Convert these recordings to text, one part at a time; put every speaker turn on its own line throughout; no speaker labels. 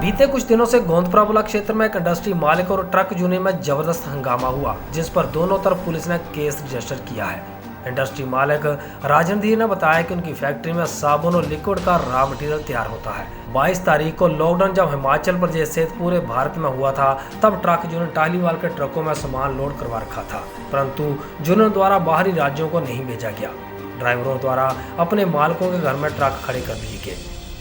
बीते कुछ दिनों से गोंदपुरा क्षेत्र में एक इंडस्ट्री मालिक और ट्रक यूनियन में जबरदस्त हंगामा हुआ, जिस पर दोनों तरफ पुलिस ने केस रजिस्टर किया है। इंडस्ट्री मालिक राजन धीर ने बताया कि उनकी फैक्ट्री में साबुन और लिक्विड का रॉ मटेरियल तैयार होता है। 22 तारीख को लॉकडाउन जब हिमाचल प्रदेश सहित पूरे भारत में हुआ था, तब ट्रक यूनियन टालीवाल के ट्रकों में सामान लोड करवा रखा था, परंतु यूनियन द्वारा बाहरी राज्यों को नहीं भेजा गया। ड्राइवरों द्वारा अपने मालिकों के घर में ट्रक खड़े कर दिए गए।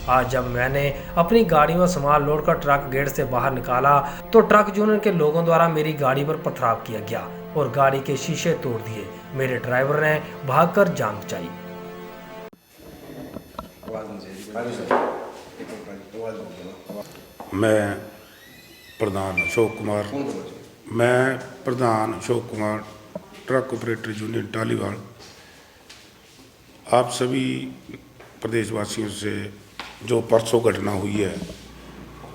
आज जब मैंने अपनी गाड़ी में सामान लोड कर ट्रक गेट से बाहर निकाला तो ट्रक यूनियन के लोगों द्वारा मेरी गाड़ी पर पथराव किया गया और गाड़ी के शीशे तोड़ दिए। मेरे ड्राइवर ने भागकर जान बचाई।
मैं प्रधान Ashok Kumar truck operator union Taliwal आप सभी प्रदेशवासियों से जो परसों घटना हुई है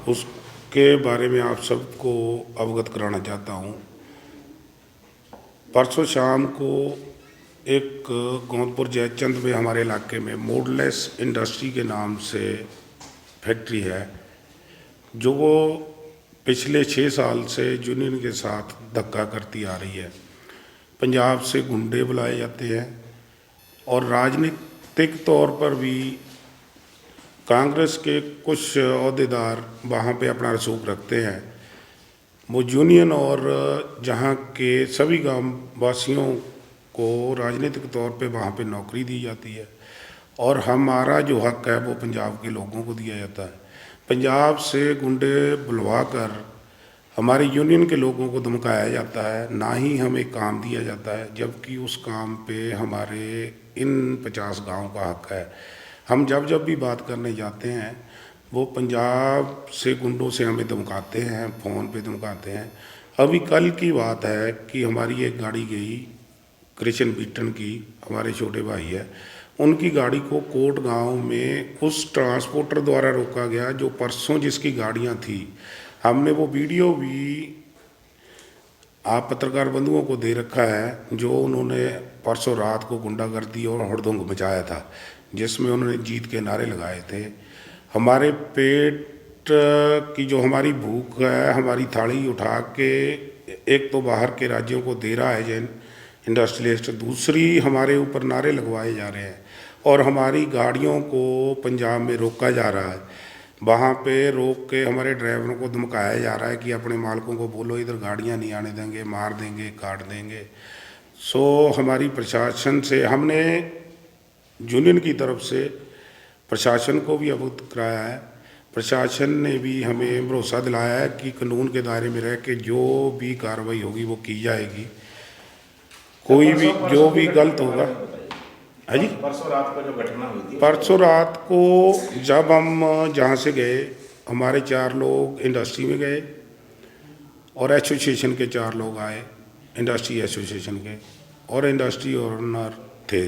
उसके बारे में आप सबको अवगत कराना चाहता हूँ। परसों शाम को एक गोंदपुर जयचंद में हमारे इलाके में मोडलेस इंडस्ट्री के नाम से फैक्ट्री है, जो वो पिछले 6 साल से यूनियन के साथ धक्का करती आ रही है। पंजाब से गुंडे बुलाए जाते हैं और राजनीतिक तौर पर भी कांग्रेस के कुछ अहदेदार वहाँ पे अपना रसूख रखते हैं। वो यूनियन और जहाँ के सभी गांव वासियों को राजनीतिक तौर पे वहाँ पे नौकरी दी जाती है और हमारा जो हक है वो पंजाब के लोगों को दिया जाता है। पंजाब से गुंडे बुलवा कर हमारे यूनियन के लोगों को धमकाया जाता है, ना ही हमें काम दिया जाता है, जबकि उस काम पे हमारे इन 50 गाँव का हक है। हम जब भी बात करने जाते हैं वो पंजाब से गुंडों से हमें धमकाते हैं, फ़ोन पे धमकाते हैं। अभी कल की बात है कि हमारी एक गाड़ी गई कृष्ण बीटन की, हमारे छोटे भाई है, उनकी गाड़ी को कोट गांव में उस ट्रांसपोर्टर द्वारा रोका गया जो परसों जिसकी गाड़ियां थी। हमने वो वीडियो भी आप पत्रकार बंधुओं को दे रखा है, जो उन्होंने परसों रात को गुंडागर्दी और हुड़दंग मचाया था, जिसमें उन्होंने जीत के नारे लगाए थे। हमारे पेट की जो हमारी भूख है, हमारी थाली उठा के एक तो बाहर के राज्यों को दे रहा है जैन इंडस्ट्रियलिस्ट, दूसरी हमारे ऊपर नारे लगवाए जा रहे हैं और हमारी गाड़ियों को पंजाब में रोका जा रहा है। वहाँ पे रोक के हमारे ड्राइवरों को धमकाया जा रहा है कि अपने मालिकों को बोलो इधर गाड़ियाँ नहीं आने देंगे, मार देंगे, काट देंगे। हमारी प्रशासन से हमने यूनियन की तरफ से प्रशासन को भी अवगत कराया है। प्रशासन ने भी हमें भरोसा दिलाया है कि कानून के दायरे में रह के जो भी कार्रवाई होगी वो की जाएगी। कोई भी जो भी गलत होगा। हाँ जी,
परसों रात को जो घटना हुई थी,
परसों रात को जब हम जहाँ से गए, हमारे 4 लोग इंडस्ट्री में गए और एसोसिएशन के 4 लोग आए, इंडस्ट्री एसोसिएशन के, और इंडस्ट्री ओनर थे।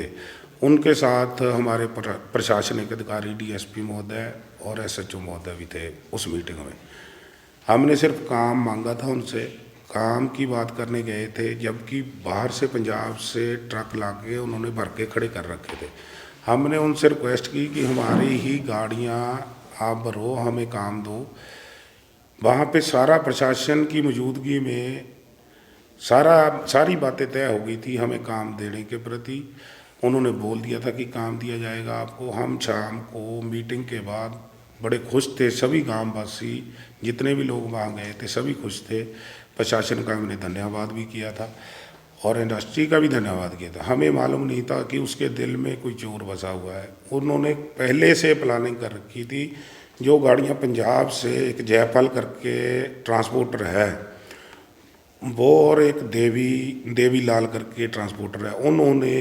उनके साथ हमारे प्रशासनिक अधिकारी डीएसपी महोदय और एसएचओ महोदय भी थे उस मीटिंग में। हमने सिर्फ काम मांगा था उनसे, काम की बात करने गए थे, जबकि बाहर से पंजाब से ट्रक ला के उन्होंने भर के खड़े कर रखे थे। हमने उनसे रिक्वेस्ट की कि हमारी ही गाड़ियाँ आप भरो, हमें काम दो। वहाँ पे सारा प्रशासन की मौजूदगी में सारी बातें तय हो गई थी हमें काम देने के प्रति। उन्होंने बोल दिया था कि काम दिया जाएगा आपको। हम शाम को मीटिंग के बाद बड़े खुश थे, सभी गांववासी जितने भी लोग वहाँ गए थे सभी खुश थे। प्रशासन का हमने धन्यवाद भी किया था और इंडस्ट्री का भी धन्यवाद किया था। हमें मालूम नहीं था कि उसके दिल में कोई चोर बसा हुआ है। उन्होंने पहले से प्लानिंग कर रखी थी। जो गाड़ियाँ पंजाब से एक जयपाल करके ट्रांसपोर्टर है वो, और एक देवी लाल करके ट्रांसपोर्टर है, उन्होंने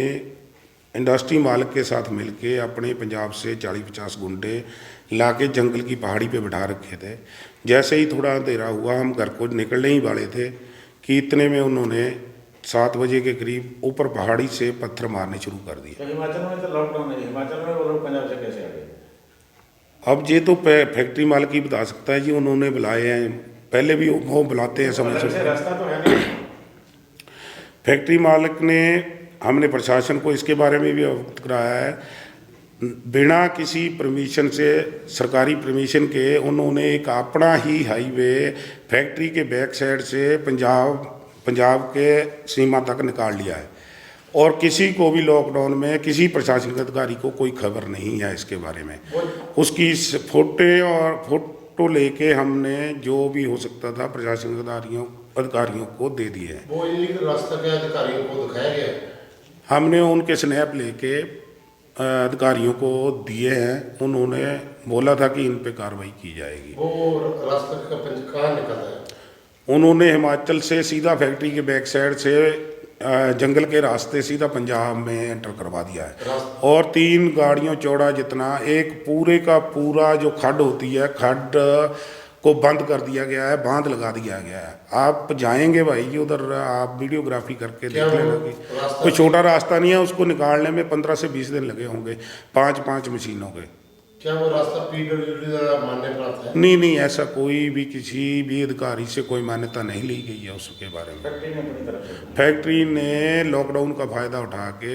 इंडस्ट्री मालिक के साथ मिलके अपने पंजाब से 40-50 गुंडे लाके जंगल की पहाड़ी पे बिठा रखे थे। जैसे ही थोड़ा अंधेरा हुआ, हम घर को निकलने ही वाले थे कि इतने में उन्होंने 7 बजे के करीब ऊपर पहाड़ी से पत्थर मारने शुरू कर दिए।
तो हिमाचल में तो लॉकडाउन है, हिमाचल में वो लोग पंजाब से कैसे आ गए?
अब ये तो फैक्ट्री मालिक ही बता सकता है जी, उन्होंने बुलाए हैं, पहले भी वो बुलाते हैं समय से।
रास्ता तो है नहीं।
फैक्ट्री मालिक ने, हमने प्रशासन को इसके बारे में भी अवगत कराया है। बिना किसी परमिशन से, सरकारी परमिशन के उन्होंने एक अपना ही हाईवे फैक्ट्री के बैक साइड से पंजाब के सीमा तक निकाल लिया है और किसी को भी लॉकडाउन में किसी प्रशासनिक अधिकारी को कोई खबर नहीं है इसके बारे में। उसकी फोटो लेके हमने जो भी हो सकता था प्रशासनिक अधिकारियों को दे दिए हैं।
वो इलीगल रास्ता के अधिकारियों को दिखाया गया है।
हमने उनके स्नैप लेके अधिकारियों को दिए हैं। उन्होंने बोला था कि इन पे कार्रवाई की जाएगी।
वो रास्ता का कहाँ निकला है?
उन्होंने हिमाचल से सीधा फैक्ट्री के बैक साइड से जंगल के रास्ते सीधा पंजाब में एंटर करवा दिया है और 3 गाड़ियों चौड़ा जितना एक पूरे का पूरा जो खड्ड होती है, खड्ड को बंद कर दिया गया है, बांध लगा दिया गया है। आप जाएंगे भाई जी उधर, आप वीडियोग्राफी करके देख लेना कि कोई छोटा रास्ता नहीं है। उसको निकालने में 15 से 20 दिन लगे होंगे 5 मशीनों के।
क्या वो रास्ता पीडब्ल्यूडी द्वारा मान्य प्राप्त है?
नहीं, ऐसा कोई भी किसी भी अधिकारी से कोई मान्यता नहीं ली गई है उसके बारे में। फैक्ट्री ने लॉकडाउन का फ़ायदा उठा के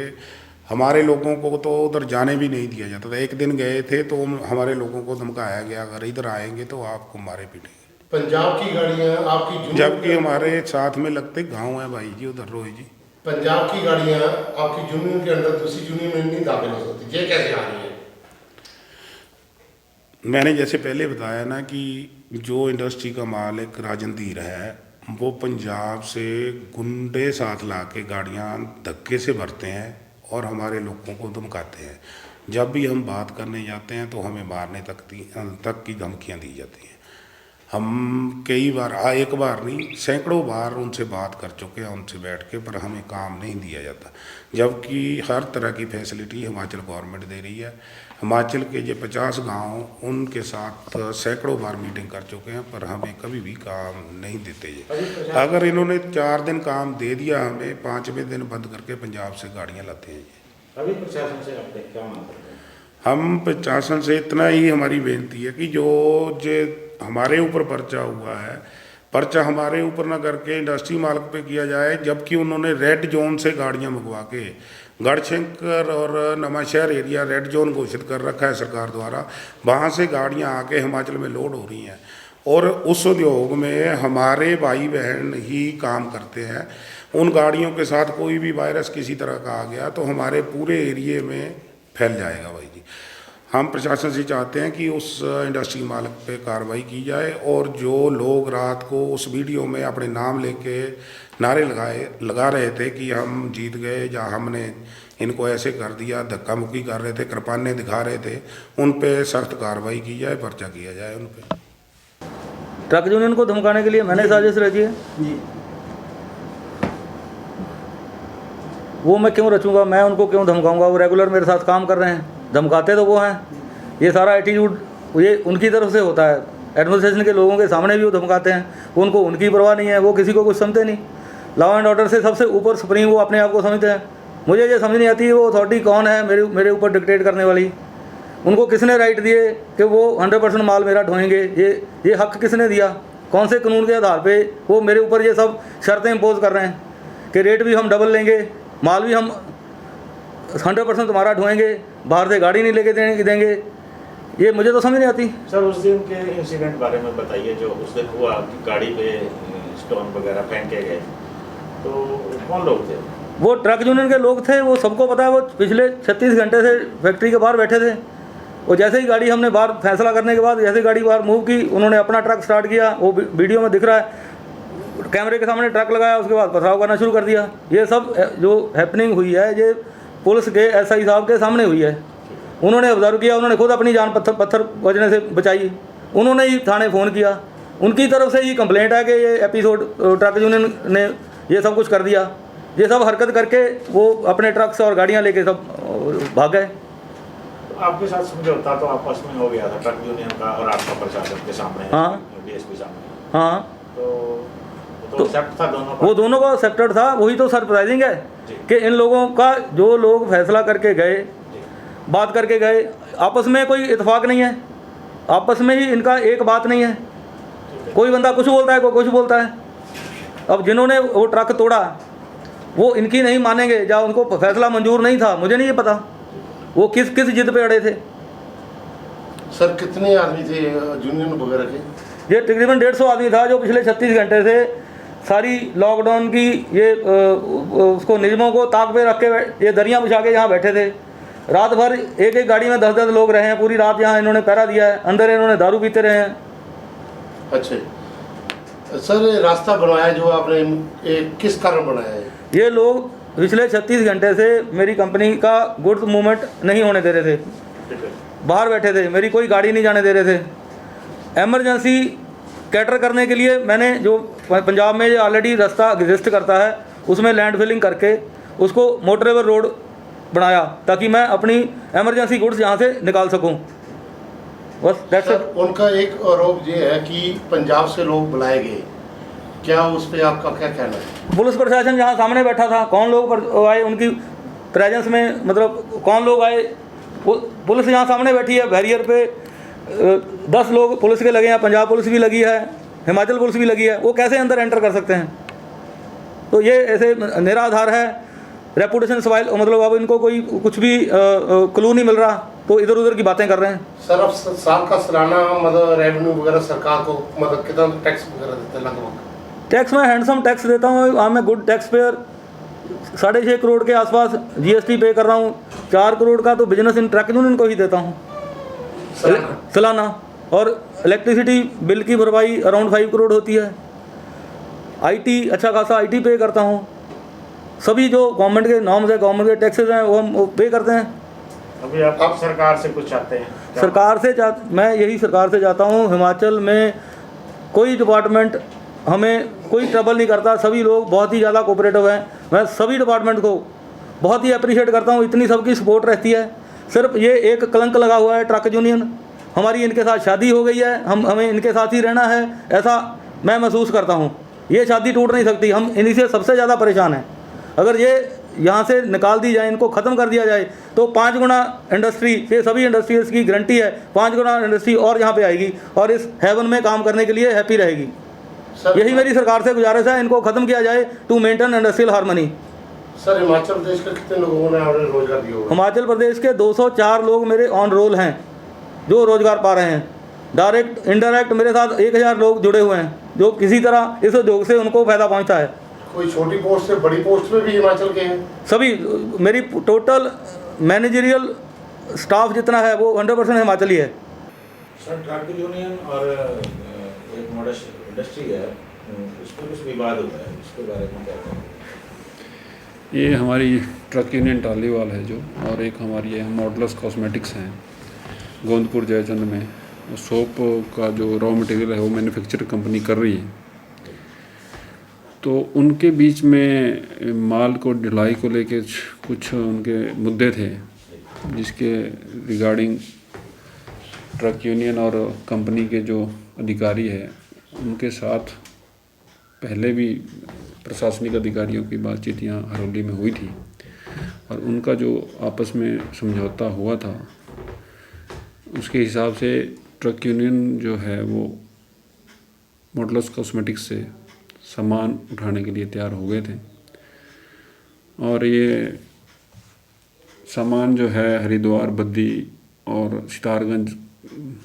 हमारे लोगों को तो उधर जाने भी नहीं दिया जाता था। एक दिन गए थे तो हमारे लोगों को धमकाया गया, अगर इधर आएंगे तो आपको मारे पीटेंगे।
पंजाब की गाड़ियाँ आपकी,
जबकि हमारे साथ में लगते गांव है भाई जी उधर रोए जी।
पंजाब की गाड़ियाँ आपकी यूनियन के अंदर दूसरी यूनियन में नहीं दाखिल हो सकती, ये कैसे आ रही है?
मैंने जैसे पहले बताया ना कि जो इंडस्ट्री का मालिक राजनधीर है वो पंजाब से गुंडे साथ ला के गाड़ियाँ धक्के से भरते हैं और हमारे लोगों को धमकाते हैं। जब भी हम बात करने जाते हैं तो हमें मारने तक की धमकियाँ दी जाती हैं। हम कई बार, एक बार नहीं सैकड़ों बार उनसे बात कर चुके हैं, उनसे बैठ के, पर हमें काम नहीं दिया जाता। जबकि हर तरह की फैसिलिटी हिमाचल गवर्नमेंट दे रही है। हिमाचल के जो 50 गांव, उनके साथ सैकड़ों बार मीटिंग कर चुके हैं, पर हमें कभी भी काम नहीं देते ये। अगर इन्होंने 4 दिन काम दे दिया हमें, 5वें दिन बंद करके पंजाब से गाड़ियाँ लाते हैं ये।
अभी प्रशासन से आप क्या मांग करते हैं?
हम प्रशासन से इतना ही हमारी बेनती है कि जो हमारे ऊपर पर्चा हुआ है, पर्चा हमारे ऊपर ना करके इंडस्ट्री मालिक पे किया जाए। जबकि उन्होंने रेड जोन से गाड़ियां मंगवा के गढ़शंकर और नवांशहर एरिया रेड जोन घोषित कर रखा है सरकार द्वारा। वहाँ से गाड़ियां आके हिमाचल में लोड हो रही हैं और उस उद्योग में हमारे भाई बहन ही काम करते हैं। उन गाड़ियों के साथ कोई भी वायरस किसी तरह का आ गया तो हमारे पूरे एरिए में फैल जाएगा भाई जी। हम प्रशासन से चाहते हैं कि उस इंडस्ट्री मालिक पे कार्रवाई की जाए और जो लोग रात को उस वीडियो में अपने नाम लेके नारे लगा रहे थे कि हम जीत गए या हमने इनको ऐसे कर दिया, धक्का मुक्की कर रहे थे, कृपाने दिखा रहे थे, उन पे सख्त कार्रवाई की जाए, पर्चा किया जाए उन पे।
ट्रक यूनियन को धमकाने के लिए मैंने साजिश रची है जी। वो मैं क्यों रचूंगा, मैं उनको क्यों धमकाऊंगा? वो रेगुलर मेरे साथ काम कर रहे हैं, धमकाते तो वो हैं। ये सारा एटीट्यूड ये उनकी तरफ से होता है। एडमिनिस्ट्रेशन के लोगों के सामने भी वो धमकाते हैं, उनको उनकी परवाह नहीं है, वो किसी को कुछ समझते नहीं। लॉ एंड ऑर्डर से सबसे ऊपर सुप्रीम वो अपने आप को समझते हैं। मुझे ये समझ नहीं आती वो अथॉरिटी कौन है मेरे ऊपर डिक्टेट करने वाली। उनको किसने राइट दिए कि वो 100% माल मेरा ढोएंगे? ये हक किसने दिया? कौन से कानून के आधार पे वो मेरे ऊपर ये सब शर्तें इम्पोज कर रहे हैं कि रेट भी हम डबल लेंगे, माल भी हम 100% तुम्हारा ढोएंगे, बाहर से गाड़ी नहीं लेके देंगे? ये मुझे तो समझ नहीं आती।
सर उस दिन के इंसिडेंट बारे में बताइए जो उस दिन हुआ कि गाड़ी पे स्टोन वगैरह फेंके गए, तो कौन लोग थे?
वो ट्रक यूनियन के लोग थे, वो सबको पता है। वो पिछले 36 घंटे से फैक्ट्री के बाहर बैठे थे। वो जैसे ही गाड़ी हमने बाहर फैसला करने के बाद जैसे गाड़ी बाहर मूव की, उन्होंने अपना ट्रक स्टार्ट किया। वो वीडियो में दिख रहा है, कैमरे के सामने ट्रक लगाया, उसके बाद पथराव करना शुरू कर दिया। ये सब जो हैपनिंग हुई है ये पुलिस के SI साहब के सामने हुई है। उन्होंने ऑब्जर्व किया, उन्होंने खुद अपनी जान पत्थर बजने से बचाई। उन्होंने ही थाने फ़ोन किया, उनकी तरफ से ही कंप्लेंट है कि ये एपिसोड ट्रक यूनियन ने ये सब कुछ कर दिया। ये सब हरकत करके वो अपने ट्रक्स और गाड़ियाँ लेके सब भाग गए।
तो आपके साथ समझौता तो आपस में हो गया था ट्रक यूनियन का और आपका प्रशासन के सामने?
हाँ,
DSP सामने।
हाँ,
तो एक्सेप्ट था दोनों?
वो दोनों का एक्सेप्टेड था। वही तो सरप्राइजिंग है कि इन लोगों का, जो लोग फैसला करके गए, बात करके गए, आपस में कोई इत्तेफाक नहीं है, आपस में ही इनका एक बात नहीं है। कोई बंदा कुछ बोलता है, कोई कुछ बोलता है। अब जिन्होंने वो ट्रक तोड़ा वो इनकी नहीं मानेंगे या उनको फैसला मंजूर नहीं था, मुझे नहीं ये पता। वो किस किस जिद पे अड़े थे।
सर कितने आदमी थे यूनियन वगैरह के?
ये तकरीबन 150 आदमी था जो पिछले 36 घंटे से सारी लॉकडाउन की ये उसको नियमों को ताक पे रख के ये दरियाँ बिछा के यहाँ बैठे थे। रात भर एक एक गाड़ी में 10-10 लोग रहे हैं, पूरी रात यहाँ इन्होंने पहरा दिया है, अंदर इन्होंने दारू पीते रहे हैं।
अच्छा सर, रास्ता बनाया जो आपने किस कारण बनाया है?
ये लोग पिछले 36 घंटे से मेरी कंपनी का गुड्स मूवमेंट नहीं होने दे रहे थे, बाहर बैठे थे, मेरी कोई गाड़ी नहीं जाने दे रहे थे। एमरजेंसी कैटर करने के लिए मैंने जो पंजाब में जो ऑलरेडी रास्ता एग्जिस्ट करता है उसमें लैंड फिलिंग करके उसको मोटरेबल रोड बनाया ताकि मैं अपनी एमरजेंसी गुड्स यहाँ से निकाल सकूँ। बस दैट्स इट।
उनका एक आरोप ये है कि पंजाब से लोग बुलाए गए, क्या उस पर आपका क्या कहना है?
पुलिस प्रशासन यहाँ सामने बैठा था, कौन लोग आए उनकी प्रेजेंस में, मतलब कौन लोग आए? पुलिस यहाँ सामने बैठी है, बैरियर पे 10 लोग पुलिस के लगे हैं, पंजाब पुलिस भी लगी है, हिमाचल पुलिस भी लगी है, वो कैसे अंदर एंटर कर सकते हैं? तो ये ऐसे निराधार है, रेपुटेशन सवाल, मतलब अब इनको कोई कुछ भी क्लू नहीं मिल रहा तो इधर उधर की बातें कर रहे हैं।
सर अब साल का सालाना मतलब रेवेन्यू वगैरह सरकार को मतलब कितना टैक्स वगैरह देते हैं? लगभग
टैक्स में हैंडसम टैक्स देता हूँ, I am a good tax payer. 6.5 crore के आसपास GST पे कर रहा हूँ, 4 करोड़ का तो बिजनेस इन ट्रक यूनियन को ही देता हूँ सालाना, और इलेक्ट्रिसिटी बिल की भरपाई अराउंड 5 करोड़ होती है। IT अच्छा खासा IT पे करता हूँ। सभी जो गवर्नमेंट के नॉर्म्स है, गवर्नमेंट के टैक्सेस हैं वो हम पे करते हैं।
अभी आप सरकार से कुछ चाहते हैं?
सरकार से मैं यही सरकार से चाहता हूँ, हिमाचल में कोई डिपार्टमेंट हमें कोई ट्रबल नहीं करता, सभी लोग बहुत ही ज़्यादा कोऑपरेटिव हैं। मैं सभी डिपार्टमेंट को बहुत ही अप्रिशिएट करता हूँ, इतनी सबकी सपोर्ट रहती है। सिर्फ ये एक कलंक लगा हुआ है ट्रक यूनियन, हमारी इनके साथ शादी हो गई है, हमें इनके साथ ही रहना है, ऐसा मैं महसूस करता हूँ। ये शादी टूट नहीं सकती, हम इन्हीं से सबसे ज़्यादा परेशान हैं। अगर ये यहाँ से निकाल दी जाए, इनको ख़त्म कर दिया जाए तो 5 गुना इंडस्ट्री, ये सभी इंडस्ट्रीज की गारंटी है, 5 गुना इंडस्ट्री और यहाँ पे आएगी और इस हेवन में काम करने के लिए हैप्पी रहेगी। यही मेरी सरकार से गुजारिश है, इनको ख़त्म किया जाए to maintain industrial harmony.
Sir Himachal Pradesh के कितने लोगों ने रोजगार दिया होगा?
हिमाचल प्रदेश के 204 लोग मेरे ऑन रोल हैं जो रोज़गार पा रहे हैं। डायरेक्ट इनडायरेक्ट मेरे साथ 1000 लोग जुड़े हुए हैं जो किसी तरह इस उद्योग से उनको फ़ायदा पहुँचता है।
कोई छोटी पोस्ट से बड़ी पोस्ट में भी हिमाचल के हैं? सभी,
मेरी टोटल मैनेजरियल स्टाफ जितना है वो 100% हिमाचली है।
सर ट्रक यूनियन और एक मॉडर्न इंडस्ट्री है, उसमें कुछ विवाद होता है, उसके बारे में क्या कहेंगे?
ये हमारी ट्रक यूनियन टालीवाल है जो, और एक हमारी ये मॉडलस कॉस्मेटिक्स हैं गोंदपुर जयचंद में। सोप का जो रॉ मटेरियल है वो मैन्युफैक्चर कंपनी कर रही है, तो उनके बीच में माल को ढुलाई को लेके कुछ उनके मुद्दे थे, जिसके रिगार्डिंग ट्रक यूनियन और कंपनी के जो अधिकारी है उनके साथ पहले भी प्रशासनिक अधिकारियों की बातचीत यहाँ हरोली में हुई थी, और उनका जो आपस में समझौता हुआ था उसके हिसाब से ट्रक यूनियन जो है वो मॉडलस कॉस्मेटिक्स से सामान उठाने के लिए तैयार हो गए थे, और ये सामान जो है हरिद्वार, बद्दी और सितारगंज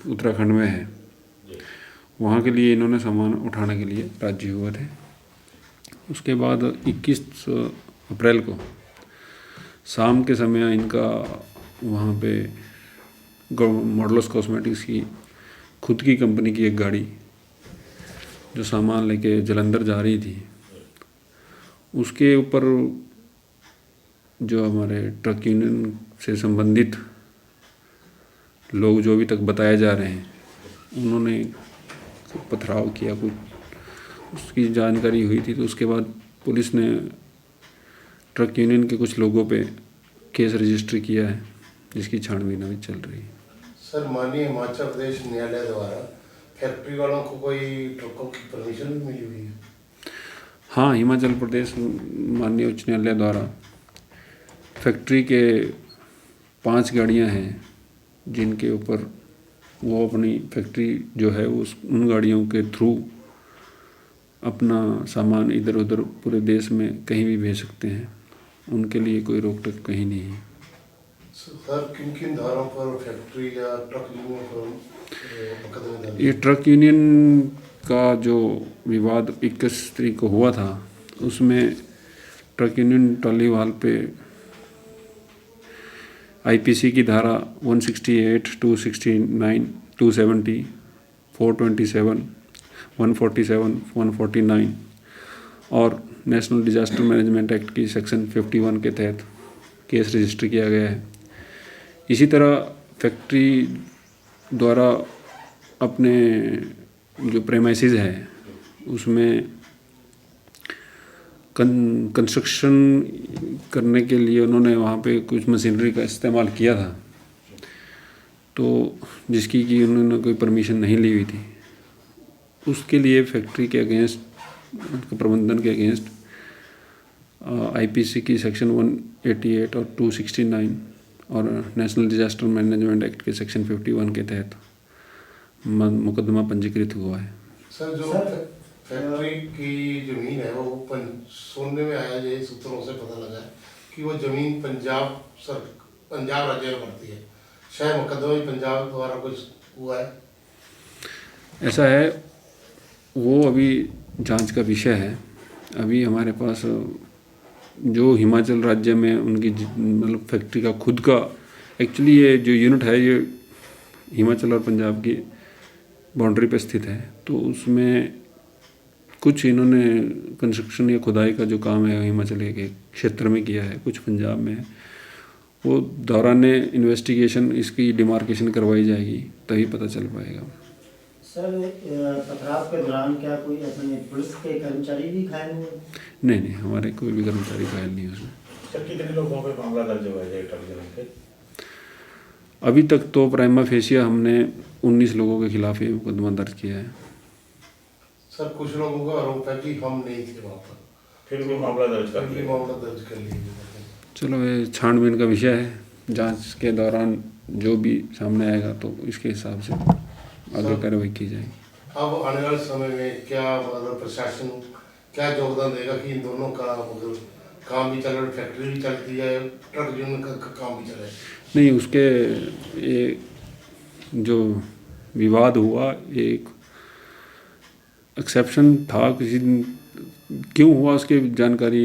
उत्तराखंड में है, वहाँ के लिए इन्होंने सामान उठाने के लिए राजी हुए थे। उसके बाद 21 अप्रैल को शाम के समय इनका वहाँ पे मॉडलस कॉस्मेटिक्स की खुद की कंपनी की एक गाड़ी जो सामान लेके जलंधर जा रही थी, उसके ऊपर जो हमारे ट्रक यूनियन से संबंधित लोग जो अभी तक बताए जा रहे हैं उन्होंने पथराव किया, कुछ उसकी जानकारी हुई थी। तो उसके बाद पुलिस ने ट्रक यूनियन के कुछ लोगों पे केस रजिस्टर किया है, जिसकी छानबीन अभी चल रही है।
सर माननीय हिमाचल प्रदेश न्यायालय द्वारा फैक्ट्री वालों को कोई ट्रकों की परमिशन भी मिली हुई है?
हाँ, हिमाचल प्रदेश माननीय उच्च न्यायालय द्वारा फैक्ट्री के 5 गाड़ियां हैं जिनके ऊपर वो अपनी फैक्ट्री जो है उन गाड़ियों के थ्रू अपना सामान इधर उधर पूरे देश में कहीं भी भेज सकते हैं, उनके लिए कोई रोक टोक कहीं नहीं है।
सर किन किन धाराओं पर फैक्ट्री या ट्रक यूनियन पर मुकदमे दर्ज?
ये ट्रक यूनियन का जो विवाद 21 तारीख को हुआ था, उसमें ट्रक यूनियन टॉलीवाल पे आईपीसी की धारा 168, 269, 270, 427, 147, 149 और नेशनल डिजास्टर मैनेजमेंट एक्ट की सेक्शन 51 के तहत केस रजिस्टर किया गया है। इसी तरह फैक्ट्री द्वारा अपने जो प्रेमाइसिस है उसमें कंस्ट्रक्शन करने के लिए उन्होंने वहाँ पे कुछ मशीनरी का इस्तेमाल किया था, तो जिसकी कि उन्होंने कोई परमिशन नहीं ली हुई थी। उसके लिए फैक्ट्री के अगेंस्ट, प्रबंधन के अगेंस्ट आईपीसी की सेक्शन 188 और 269 और नेशनल डिजास्टर मैनेजमेंट एक्ट के सेक्शन 51 के तहत मुकदमा पंजीकृत हुआ है।
सर जो फैक्ट्री की जमीन है वो सुनने में आया, ये सूत्रों से पता लगा है कि वो जमीन पंजाब राज्य में पड़ती है। शायद मुकदमा पंजाब द्वारा कुछ हुआ है?
ऐसा है, वो अभी जांच का विषय है। अभी हमारे पास जो हिमाचल राज्य में उनकी मतलब फैक्ट्री का खुद का, एक्चुअली ये जो यूनिट है ये हिमाचल और पंजाब की बाउंड्री पे स्थित है, तो उसमें कुछ इन्होंने कंस्ट्रक्शन या खुदाई का जो काम है हिमाचल के क्षेत्र में किया है, कुछ पंजाब में है। वो दौरान इन्वेस्टिगेशन इसकी डिमार्केशन करवाई जाएगी, तभी पता चल पाएगा।
सर पथराव के दौरान क्या कोई अपने पुलिस के कर्मचारी भी घायल हुए?
नहीं, हमारे कोई भी कर्मचारी घायल नहीं है उसमें।
सर कितने लोगों पे मामला दर्ज हुआ है ट्रक यूनियन के?
अभी तक तो प्राइमा फेसिया हमने 19 लोगों के खिलाफ ये मुकदमा दर्ज किया है।
सर कुछ लोगों का आरोप है कि हम नहीं थे वहाँ पर,
फिर भी मामला दर्ज कर लिया।
मामला दर्ज कर लिया।
चलो ये छानबीन का विषय है, जांच के दौरान जो भी सामने आएगा तो इसके हिसाब से आगे कार्रवाई की जाएगी।
अब आने वाले समय में क्या मतलब प्रशासन क्या योगदान देगा कि इन दोनों का मतलब काम भी चले, फैक्ट्री भी चलती है, ट्रक यूनियन का काम भी चले?
नहीं, उसके ये जो विवाद हुआ एक एक्सेप्शन था, किसी क्यों हुआ उसकी जानकारी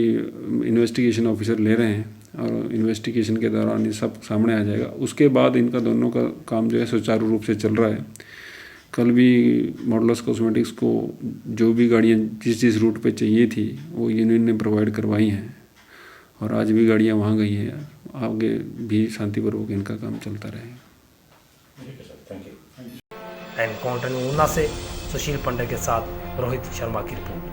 इन्वेस्टिगेशन ऑफिसर ले रहे हैं और इन्वेस्टिगेशन के दौरान ये सब सामने आ जाएगा। उसके बाद इनका दोनों का काम जो है सुचारू रूप से चल रहा है। कल भी मॉडलस कॉस्मेटिक्स को जो भी गाड़ियाँ जिस रूट पे चाहिए थी वो यूनियन ने प्रोवाइड करवाई हैं और आज भी गाड़ियाँ वहाँ गई हैं। आगे भी शांतिपूर्वक इनका काम चलता रहेगा।
Thank you.
एनकाउंटर ऊना से सुशील पंडे के साथ रोहित शर्मा की रिपोर्ट।